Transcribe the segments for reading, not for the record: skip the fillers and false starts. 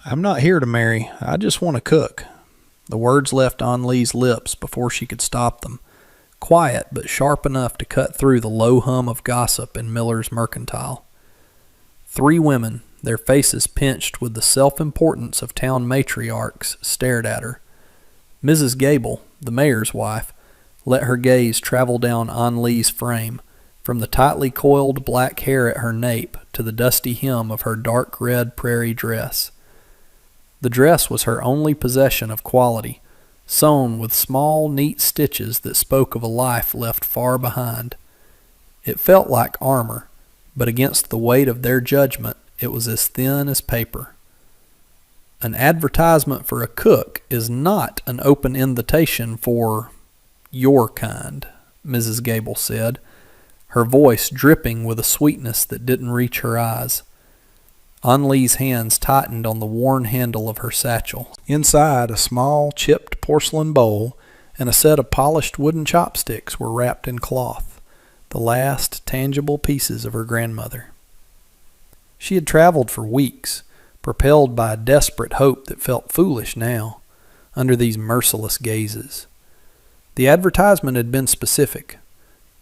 I'm not here to marry. I just want to cook. The words left on Lee's lips before she could stop them, quiet but sharp enough to cut through the low hum of gossip in Miller's Mercantile. Three women, their faces pinched with the self-importance of town matriarchs, stared at her. Mrs. Gable, the mayor's wife, let her gaze travel down An Lee's frame, from the tightly coiled black hair at her nape to the dusty hem of her dark red prairie dress. The dress was her only possession of quality, sewn with small, neat stitches that spoke of a life left far behind. It felt like armor, but against the weight of their judgment, it was as thin as paper. An advertisement for a cook is not an open invitation for your kind, Mrs. Gable said, her voice dripping with a sweetness that didn't reach her eyes. An Lee's hands tightened on the worn handle of her satchel. Inside, a small, chipped porcelain bowl and a set of polished wooden chopsticks were wrapped in cloth, the last tangible pieces of her grandmother. She had traveled for weeks, propelled by a desperate hope that felt foolish now, under these merciless gazes. The advertisement had been specific.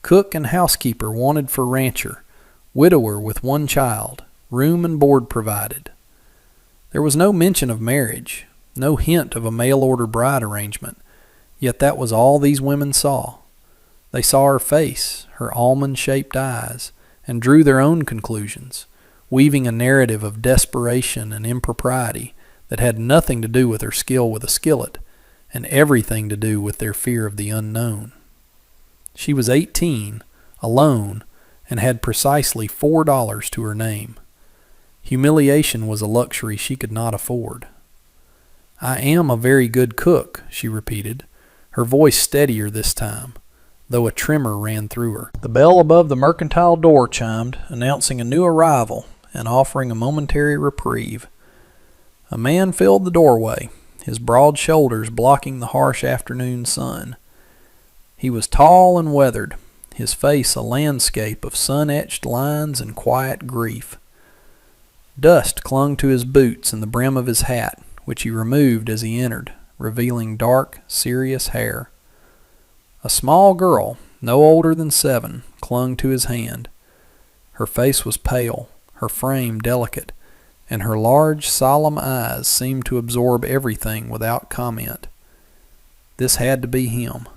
Cook and housekeeper wanted for rancher, widower with one child, room and board provided. There was no mention of marriage, no hint of a mail-order bride arrangement, yet that was all these women saw. They saw her face, her almond-shaped eyes, and drew their own conclusions, weaving a narrative of desperation and impropriety that had nothing to do with her skill with a skillet, and everything to do with their fear of the unknown. She was 18, alone, and had precisely $4 to her name. Humiliation was a luxury she could not afford. "I am a very good cook," she repeated, her voice steadier this time, though a tremor ran through her. The bell above the mercantile door chimed, announcing a new arrival and offering a momentary reprieve. A man filled the doorway, his broad shoulders blocking the harsh afternoon sun. He was tall and weathered, his face a landscape of sun-etched lines and quiet grief. Dust clung to his boots and the brim of his hat, which he removed as he entered, revealing dark, serious hair. A small girl, no older than 7, clung to his hand. Her face was pale, her frame delicate, and her large, solemn eyes seemed to absorb everything without comment. This had to be him,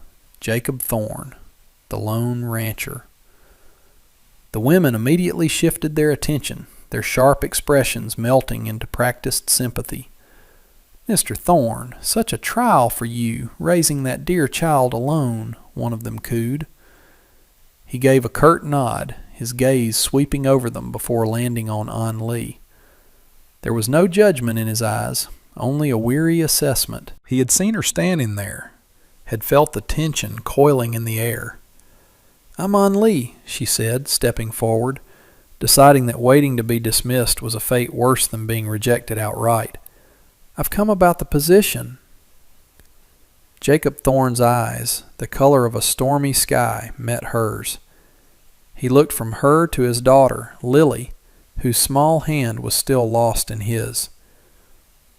Jacob Thorne, the lone rancher. The women immediately shifted their attention, their sharp expressions melting into practiced sympathy. "Mr. Thorne, such a trial for you, raising that dear child alone," one of them cooed. He gave a curt nod, his gaze sweeping over them before landing on An Lee. There was no judgment in his eyes, only a weary assessment. He had seen her standing there, had felt the tension coiling in the air. "I'm An Lee," she said, stepping forward, deciding that waiting to be dismissed was a fate worse than being rejected outright. "I've come about the position." Jacob Thorne's eyes, the color of a stormy sky, met hers. He looked from her to his daughter, Lily, whose small hand was still lost in his.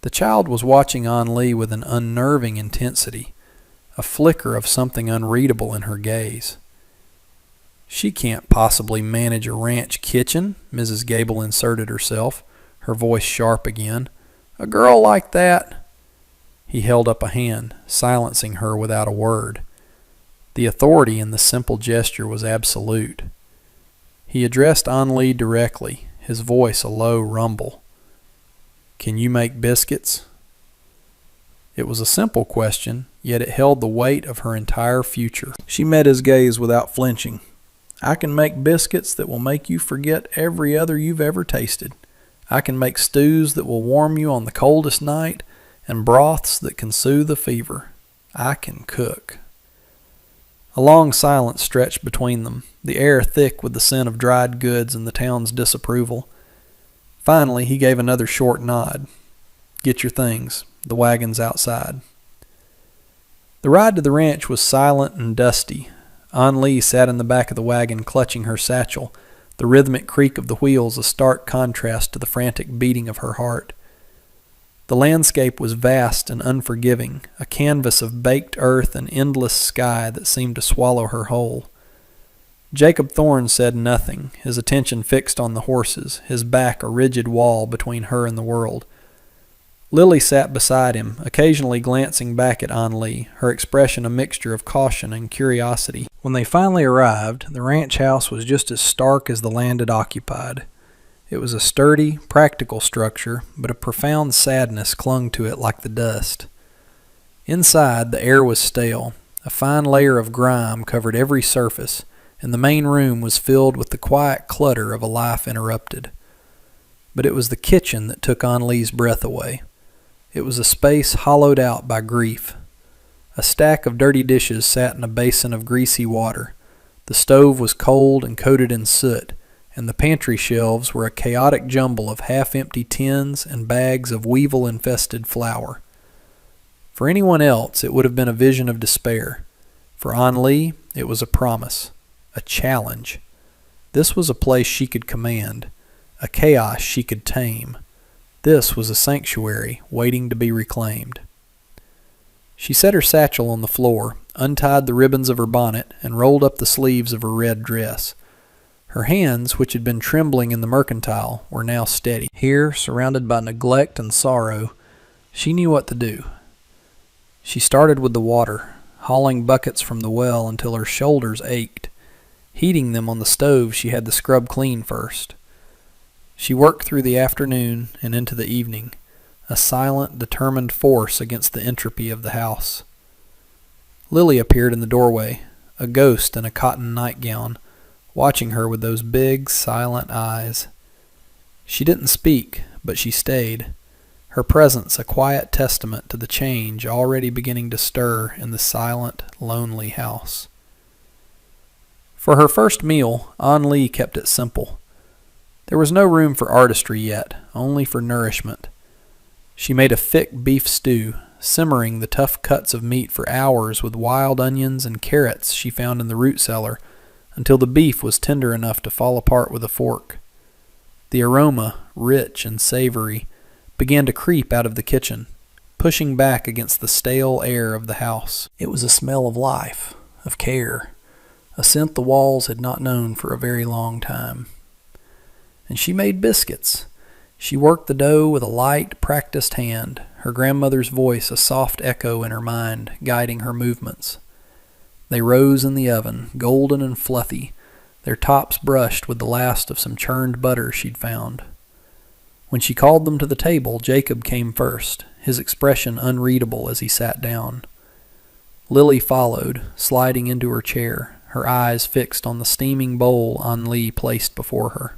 The child was watching An Lee with an unnerving intensity, a flicker of something unreadable in her gaze. "She can't possibly manage a ranch kitchen," Mrs. Gable inserted herself, her voice sharp again. "A girl like that—" He held up a hand, silencing her without a word. The authority in the simple gesture was absolute. He addressed An Lee directly, his voice a low rumble. "Can you make biscuits?" It was a simple question, yet it held the weight of her entire future. She met his gaze without flinching. "I can make biscuits that will make you forget every other you've ever tasted. I can make stews that will warm you on the coldest night, and broths that can soothe a fever. I can cook." A long silence stretched between them, the air thick with the scent of dried goods and the town's disapproval. Finally, he gave another short nod. "Get your things. The wagon's outside." The ride to the ranch was silent and dusty. An Lee sat in the back of the wagon clutching her satchel, the rhythmic creak of the wheels a stark contrast to the frantic beating of her heart. The landscape was vast and unforgiving, a canvas of baked earth and endless sky that seemed to swallow her whole. Jacob Thorne said nothing, his attention fixed on the horses, his back a rigid wall between her and the world. Lily sat beside him, occasionally glancing back at An-Li, her expression a mixture of caution and curiosity. When they finally arrived, the ranch house was just as stark as the land it occupied. It was a sturdy, practical structure, but a profound sadness clung to it like the dust. Inside, the air was stale. A fine layer of grime covered every surface, and the main room was filled with the quiet clutter of a life interrupted. But it was the kitchen that took An-Li's breath away. It was a space hollowed out by grief. A stack of dirty dishes sat in a basin of greasy water. The stove was cold and coated in soot, and the pantry shelves were a chaotic jumble of half-empty tins and bags of weevil-infested flour. For anyone else, it would have been a vision of despair. For An-Li, it was a promise, a challenge. This was a place she could command, a chaos she could tame. This was a sanctuary waiting to be reclaimed. She set her satchel on the floor, untied the ribbons of her bonnet, and rolled up the sleeves of her red dress. Her hands, which had been trembling in the mercantile, were now steady. Here, surrounded by neglect and sorrow, she knew what to do. She started with the water, hauling buckets from the well until her shoulders ached. Heating them on the stove she had to scrub clean first. She worked through the afternoon and into the evening, a silent, determined force against the entropy of the house. Lily appeared in the doorway, a ghost in a cotton nightgown, watching her with those big, silent eyes. She didn't speak, but she stayed, her presence a quiet testament to the change already beginning to stir in the silent, lonely house. For her first meal, An-Li kept it simple. There was no room for artistry yet, only for nourishment. She made a thick beef stew, simmering the tough cuts of meat for hours with wild onions and carrots she found in the root cellar, until the beef was tender enough to fall apart with a fork. The aroma, rich and savory, began to creep out of the kitchen, pushing back against the stale air of the house. It was a smell of life, of care, a scent the walls had not known for a very long time. And she made biscuits. She worked the dough with a light, practiced hand, her grandmother's voice a soft echo in her mind, guiding her movements. They rose in the oven, golden and fluffy, their tops brushed with the last of some churned butter she'd found. When she called them to the table, Jacob came first, his expression unreadable as he sat down. Lily followed, sliding into her chair, her eyes fixed on the steaming bowl An-Li placed before her.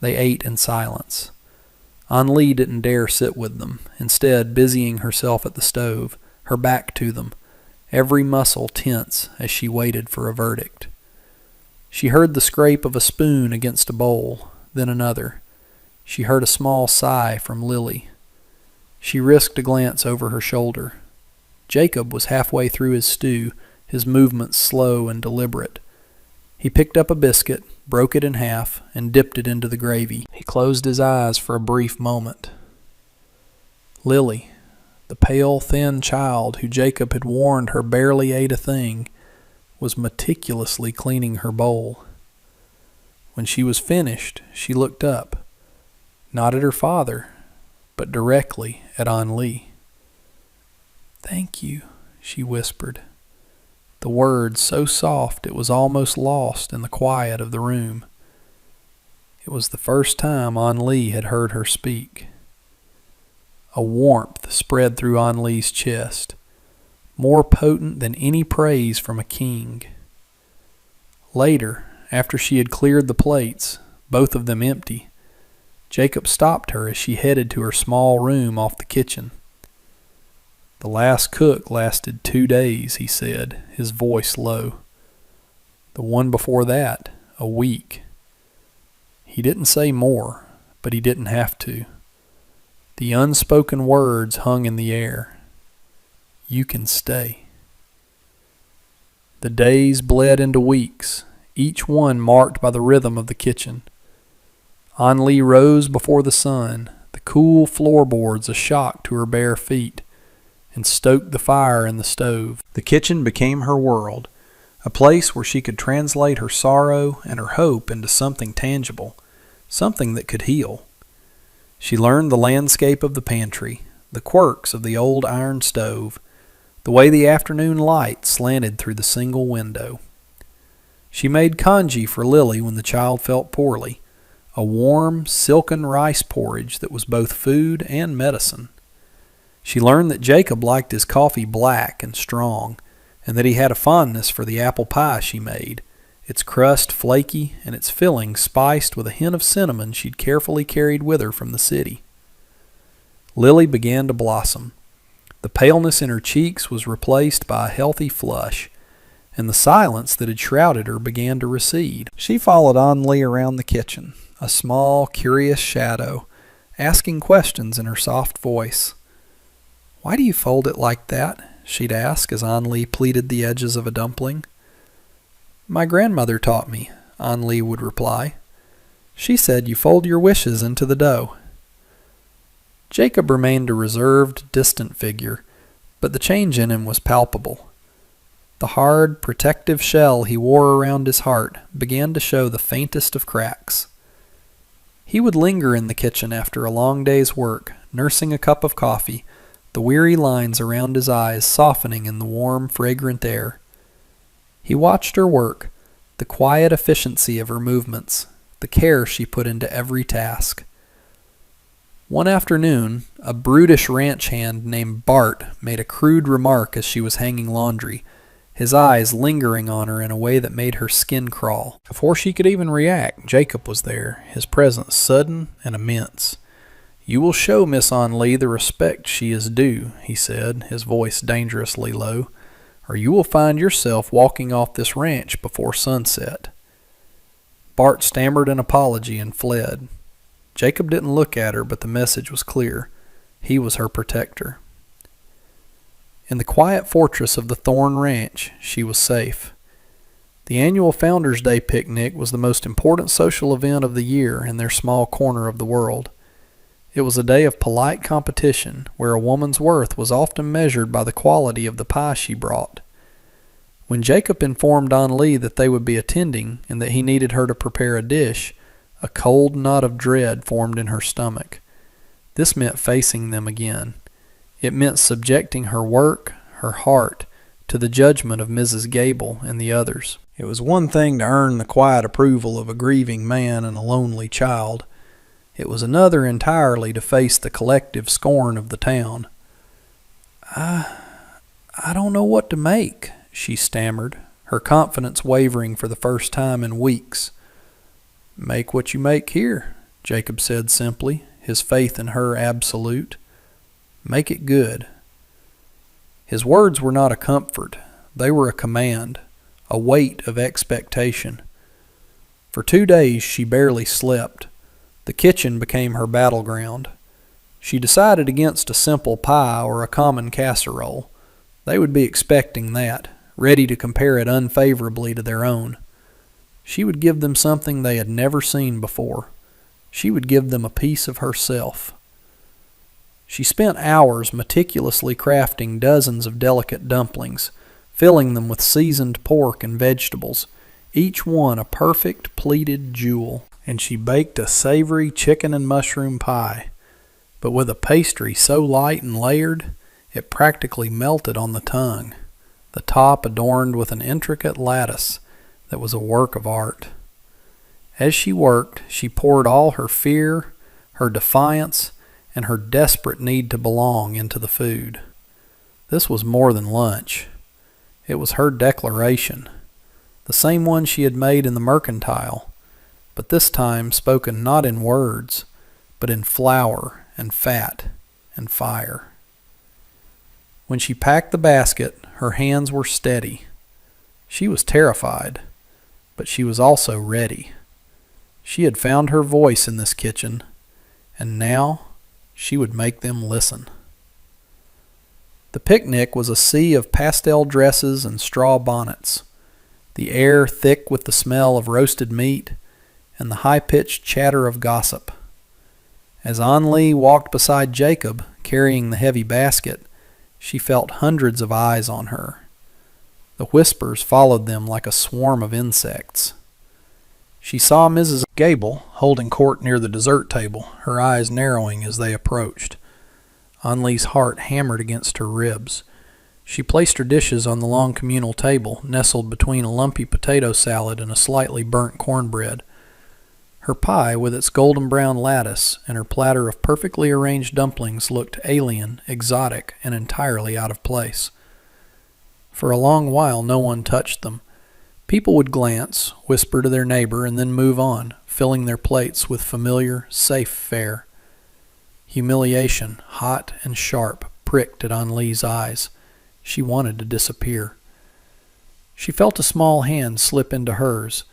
They ate in silence. An-Li didn't dare sit with them, instead busying herself at the stove, her back to them, every muscle tense as she waited for a verdict. She heard the scrape of a spoon against a bowl, then another. She heard a small sigh from Lily. She risked a glance over her shoulder. Jacob was halfway through his stew, his movements slow and deliberate. He picked up a biscuit, broke it in half, and dipped it into the gravy. He closed his eyes for a brief moment. Lily, the pale, thin child who Jacob had warned her barely ate a thing, was meticulously cleaning her bowl. When she was finished, she looked up, not at her father, but directly at An-Li. "Thank you," she whispered. The word so soft it was almost lost in the quiet of the room. It was the first time An-Li had heard her speak. A warmth spread through An-Li's chest, more potent than any praise from a king. Later, after she had cleared the plates, both of them empty, Jacob stopped her as she headed to her small room off the kitchen. "The last cook lasted 2 days," he said, his voice low. "The one before that, a week." He didn't say more, but he didn't have to. The unspoken words hung in the air. "You can stay." The days bled into weeks, each one marked by the rhythm of the kitchen. An-Li rose before the sun, the cool floorboards a shock to her bare feet, and stoked the fire in the stove. The kitchen became her world, a place where she could translate her sorrow and her hope into something tangible, something that could heal. She learned the landscape of the pantry, the quirks of the old iron stove, the way the afternoon light slanted through the single window. She made congee for Lily when the child felt poorly, a warm, silken rice porridge that was both food and medicine. She learned that Jacob liked his coffee black and strong, and that he had a fondness for the apple pie she made, its crust flaky and its filling spiced with a hint of cinnamon she'd carefully carried with her from the city. Lily began to blossom. The paleness in her cheeks was replaced by a healthy flush, and the silence that had shrouded her began to recede. She followed Anli around the kitchen, a small, curious shadow, asking questions in her soft voice. "Why do you fold it like that?" she'd ask as Anli pleated the edges of a dumpling. "My grandmother taught me," Anli would reply. "She said you fold your wishes into the dough." Jacob remained a reserved, distant figure, but the change in him was palpable. The hard, protective shell he wore around his heart began to show the faintest of cracks. He would linger in the kitchen after a long day's work, nursing a cup of coffee, the weary lines around his eyes softening in the warm, fragrant air. He watched her work, the quiet efficiency of her movements, the care she put into every task. One afternoon, a brutish ranch hand named Bart made a crude remark as she was hanging laundry, his eyes lingering on her in a way that made her skin crawl. Before she could even react, Jacob was there, his presence sudden and immense. "You will show Miss Anli the respect she is due," he said, his voice dangerously low, "or you will find yourself walking off this ranch before sunset." Bart stammered an apology and fled. Jacob didn't look at her, but the message was clear. He was her protector. In the quiet fortress of the Thorn Ranch, she was safe. The annual Founders' Day picnic was the most important social event of the year in their small corner of the world. It was a day of polite competition, where a woman's worth was often measured by the quality of the pie she brought. When Jacob informed Anli that they would be attending and that he needed her to prepare a dish, a cold knot of dread formed in her stomach. This meant facing them again. It meant subjecting her work, her heart, to the judgment of Mrs. Gable and the others. It was one thing to earn the quiet approval of a grieving man and a lonely child. It was another entirely to face the collective scorn of the town. I don't know what to make," she stammered, her confidence wavering for the first time in weeks. "Make what you make here," Jacob said simply, his faith in her absolute. "Make it good." His words were not a comfort. They were a command, a weight of expectation. For 2 days she barely slept. The kitchen became her battleground. She decided against a simple pie or a common casserole. They would be expecting that, ready to compare it unfavorably to their own. She would give them something they had never seen before. She would give them a piece of herself. She spent hours meticulously crafting dozens of delicate dumplings, filling them with seasoned pork and vegetables, each one a perfect pleated jewel. And she baked a savory chicken and mushroom pie, but with a pastry so light and layered, it practically melted on the tongue, the top adorned with an intricate lattice that was a work of art. As she worked, she poured all her fear, her defiance, and her desperate need to belong into the food. This was more than lunch. It was her declaration, the same one she had made in the Mercantile, but this time spoken not in words, but in flour and fat and fire. When she packed the basket, her hands were steady. She was terrified, but she was also ready. She had found her voice in this kitchen, and now she would make them listen. The picnic was a sea of pastel dresses and straw bonnets, the air thick with the smell of roasted meat and the high-pitched chatter of gossip. As An-Li walked beside Jacob, carrying the heavy basket, she felt hundreds of eyes on her. The whispers followed them like a swarm of insects. She saw Mrs. Gable holding court near the dessert table, her eyes narrowing as they approached. An-Li's heart hammered against her ribs. She placed her dishes on the long communal table, nestled between a lumpy potato salad and a slightly burnt cornbread. Her pie, with its golden brown lattice, and her platter of perfectly arranged dumplings looked alien, exotic, and entirely out of place. For a long while no one touched them. People would glance, whisper to their neighbor, and then move on, filling their plates with familiar, safe fare. Humiliation, hot and sharp, pricked at An-Li's eyes. She wanted to disappear. She felt a small hand slip into hers.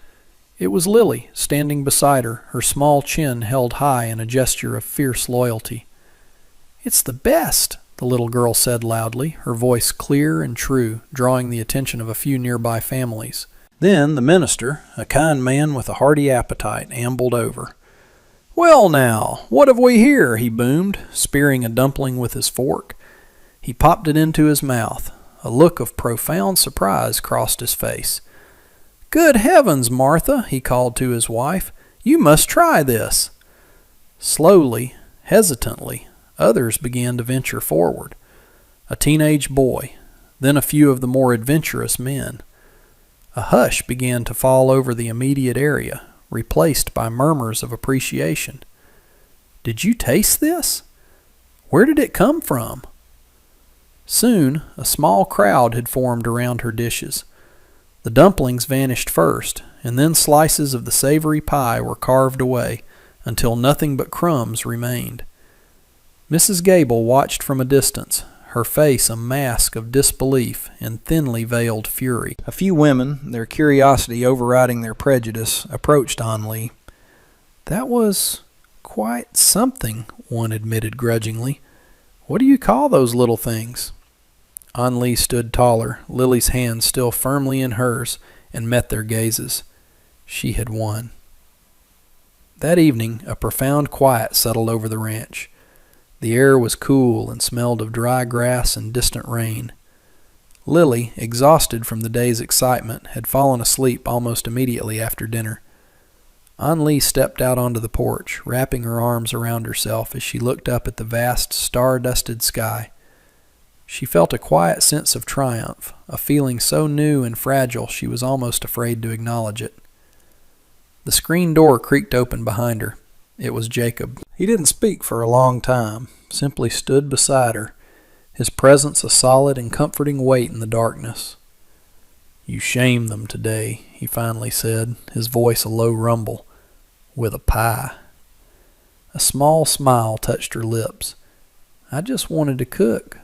It was Lily, standing beside her, her small chin held high in a gesture of fierce loyalty. "It's the best," the little girl said loudly, her voice clear and true, drawing the attention of a few nearby families. Then the minister, a kind man with a hearty appetite, ambled over. "Well now, what have we here?" he boomed, spearing a dumpling with his fork. He popped it into his mouth. A look of profound surprise crossed his face. "Good heavens, Martha," he called to his wife. "You must try this." Slowly, hesitantly, others began to venture forward. A teenage boy, then a few of the more adventurous men. A hush began to fall over the immediate area, replaced by murmurs of appreciation. "Did you taste this? Where did it come from?" Soon, a small crowd had formed around her dishes. The dumplings vanished first, and then slices of the savory pie were carved away until nothing but crumbs remained. Mrs. Gable watched from a distance, her face a mask of disbelief and thinly veiled fury. A few women, their curiosity overriding their prejudice, approached An-Li. "That was quite something," one admitted grudgingly. "What do you call those little things?" An-Li stood taller, Lily's hand still firmly in hers, and met their gazes. She had won. That evening, a profound quiet settled over the ranch. The air was cool and smelled of dry grass and distant rain. Lily, exhausted from the day's excitement, had fallen asleep almost immediately after dinner. An-Li stepped out onto the porch, wrapping her arms around herself as she looked up at the vast, star-dusted sky. She felt a quiet sense of triumph, a feeling so new and fragile she was almost afraid to acknowledge it. The screen door creaked open behind her. It was Jacob. He didn't speak for a long time, simply stood beside her, his presence a solid and comforting weight in the darkness. "You shamed them today," he finally said, his voice a low rumble, "with a pie." A small smile touched her lips. "I just wanted to cook."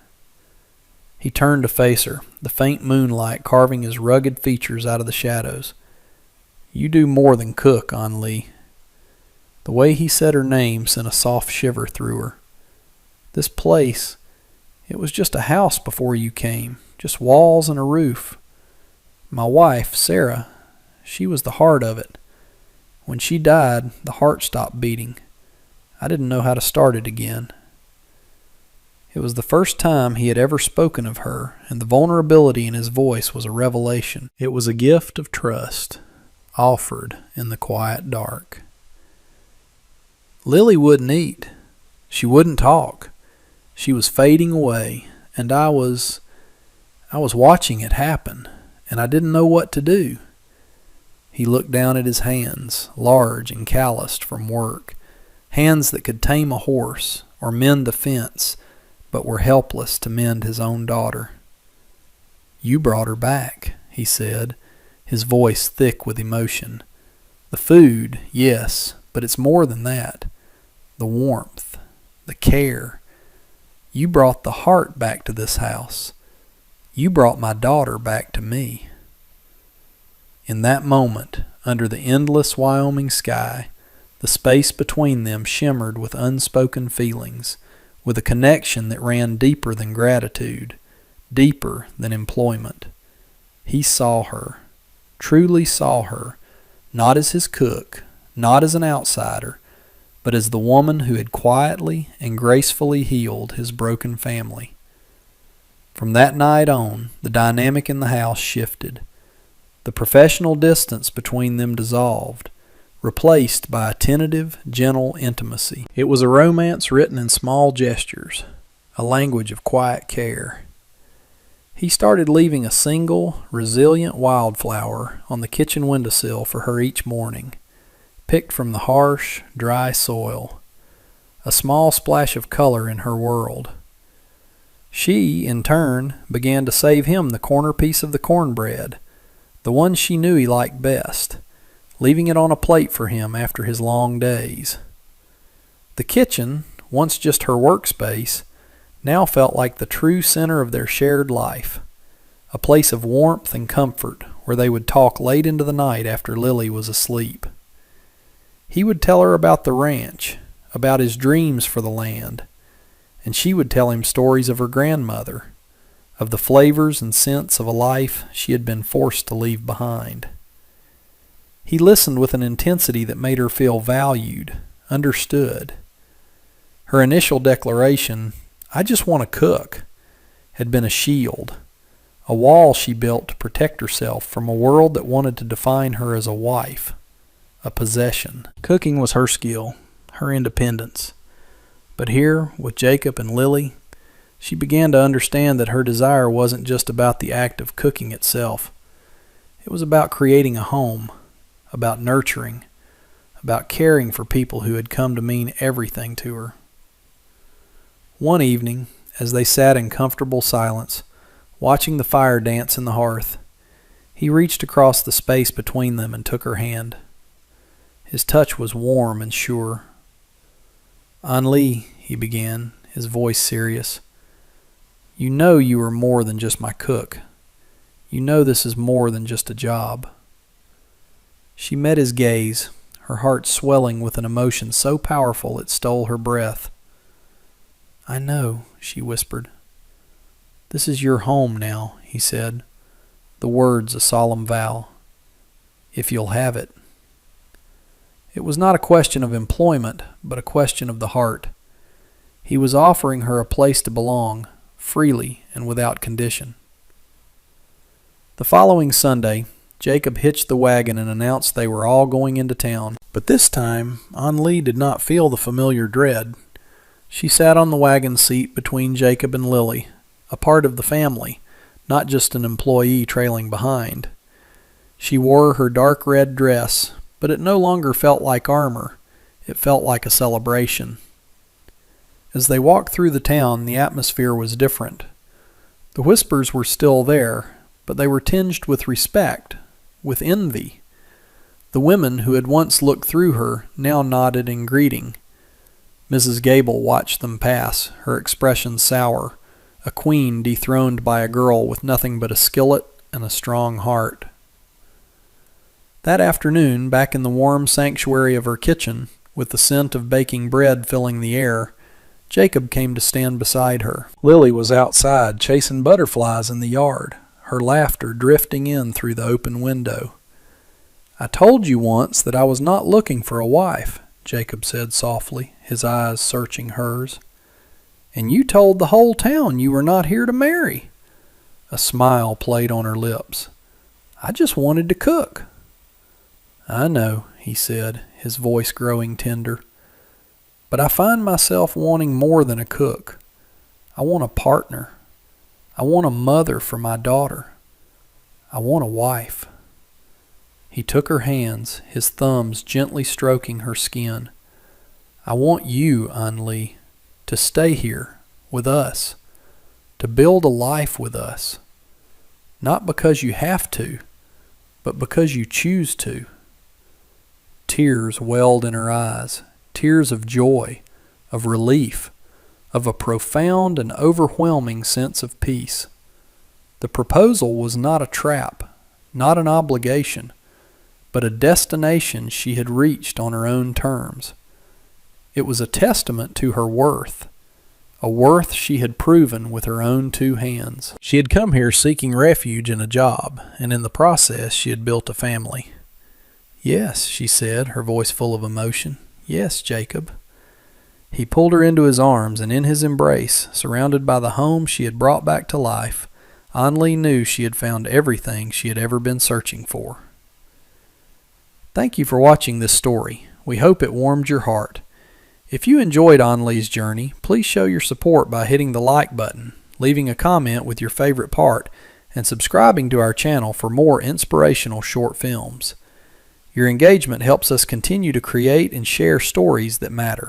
He turned to face her, the faint moonlight carving his rugged features out of the shadows. "You do more than cook, An-Li." The way he said her name sent a soft shiver through her. "This place, it was just a house before you came, just walls and a roof. My wife, Sarah, she was the heart of it. When she died, the heart stopped beating. I didn't know how to start it again." It was the first time he had ever spoken of her, and the vulnerability in his voice was a revelation. It was a gift of trust, offered in the quiet dark. Lily wouldn't eat. She wouldn't talk. She was fading away, and I was watching it happen, and I didn't know what to do. He looked down at his hands, large and calloused from work, hands that could tame a horse or mend the fence, but were helpless to mend his own daughter. "You brought her back," he said, his voice thick with emotion. "The food, yes, but it's more than that. The warmth, the care. You brought the heart back to this house. You brought my daughter back to me." In that moment, under the endless Wyoming sky, the space between them shimmered with unspoken feelings, with a connection that ran deeper than gratitude, deeper than employment. He saw her, truly saw her, not as his cook, not as an outsider, but as the woman who had quietly and gracefully healed his broken family. From that night on, the dynamic in the house shifted. The professional distance between them dissolved, replaced by a tentative, gentle intimacy. It was a romance written in small gestures, a language of quiet care. He started leaving a single, resilient wildflower on the kitchen windowsill for her each morning, picked from the harsh, dry soil, a small splash of color in her world. She, in turn, began to save him the corner piece of the cornbread, the one she knew he liked best, leaving it on a plate for him after his long days. The kitchen, once just her workspace, now felt like the true center of their shared life, a place of warmth and comfort where they would talk late into the night after Lily was asleep. He would tell her about the ranch, about his dreams for the land, and she would tell him stories of her grandmother, of the flavors and scents of a life she had been forced to leave behind. He listened with an intensity that made her feel valued, understood. Her initial declaration, "I just want to cook," had been a shield, a wall she built to protect herself from a world that wanted to define her as a wife, a possession. Cooking was her skill, her independence. But here, with Jacob and Lily, she began to understand that her desire wasn't just about the act of cooking itself. It was about creating a home, about nurturing, about caring for people who had come to mean everything to her. One evening, as they sat in comfortable silence, watching the fire dance in the hearth, he reached across the space between them and took her hand. His touch was warm and sure. "An-Lee," he began, his voice serious, "you know you are more than just my cook. You know this is more than just a job." She met his gaze, her heart swelling with an emotion so powerful it stole her breath. "I know," she whispered. "This is your home now," he said, the words a solemn vow. "If you'll have it." It was not a question of employment, but a question of the heart. He was offering her a place to belong, freely and without condition. The following Sunday, Jacob hitched the wagon and announced they were all going into town. But this time, An-Lee did not feel the familiar dread. She sat on the wagon seat between Jacob and Lily, a part of the family, not just an employee trailing behind. She wore her dark red dress, but it no longer felt like armor. It felt like a celebration. As they walked through the town, the atmosphere was different. The whispers were still there, but they were tinged with respect, with envy. The women who had once looked through her now nodded in greeting. Mrs. Gable watched them pass, her expression sour, a queen dethroned by a girl with nothing but a skillet and a strong heart. That afternoon, back in the warm sanctuary of her kitchen, with the scent of baking bread filling the air, Jacob came to stand beside her. Lily was outside chasing butterflies in the yard, her laughter drifting in through the open window. "I told you once that I was not looking for a wife," Jacob said softly, his eyes searching hers. "And you told the whole town you were not here to marry." A smile played on her lips. "I just wanted to cook." "I know," he said, his voice growing tender. "But I find myself wanting more than a cook. I want a partner. I want a mother for my daughter. I want a wife." He took her hands, his thumbs gently stroking her skin. "I want you, An-Lee, to stay here with us, to build a life with us. Not because you have to, but because you choose to." Tears welled in her eyes, tears of joy, of relief, of a profound and overwhelming sense of peace. The proposal was not a trap, not an obligation, but a destination she had reached on her own terms. It was a testament to her worth, a worth she had proven with her own two hands. She had come here seeking refuge in a job, and in the process she had built a family. "Yes," she said, her voice full of emotion. "Yes, Jacob." He pulled her into his arms, and in his embrace, surrounded by the home she had brought back to life, An-Lee knew she had found everything she had ever been searching for. Thank you for watching this story. We hope it warmed your heart. If you enjoyed An-Lee's journey, please show your support by hitting the like button, leaving a comment with your favorite part, and subscribing to our channel for more inspirational short films. Your engagement helps us continue to create and share stories that matter.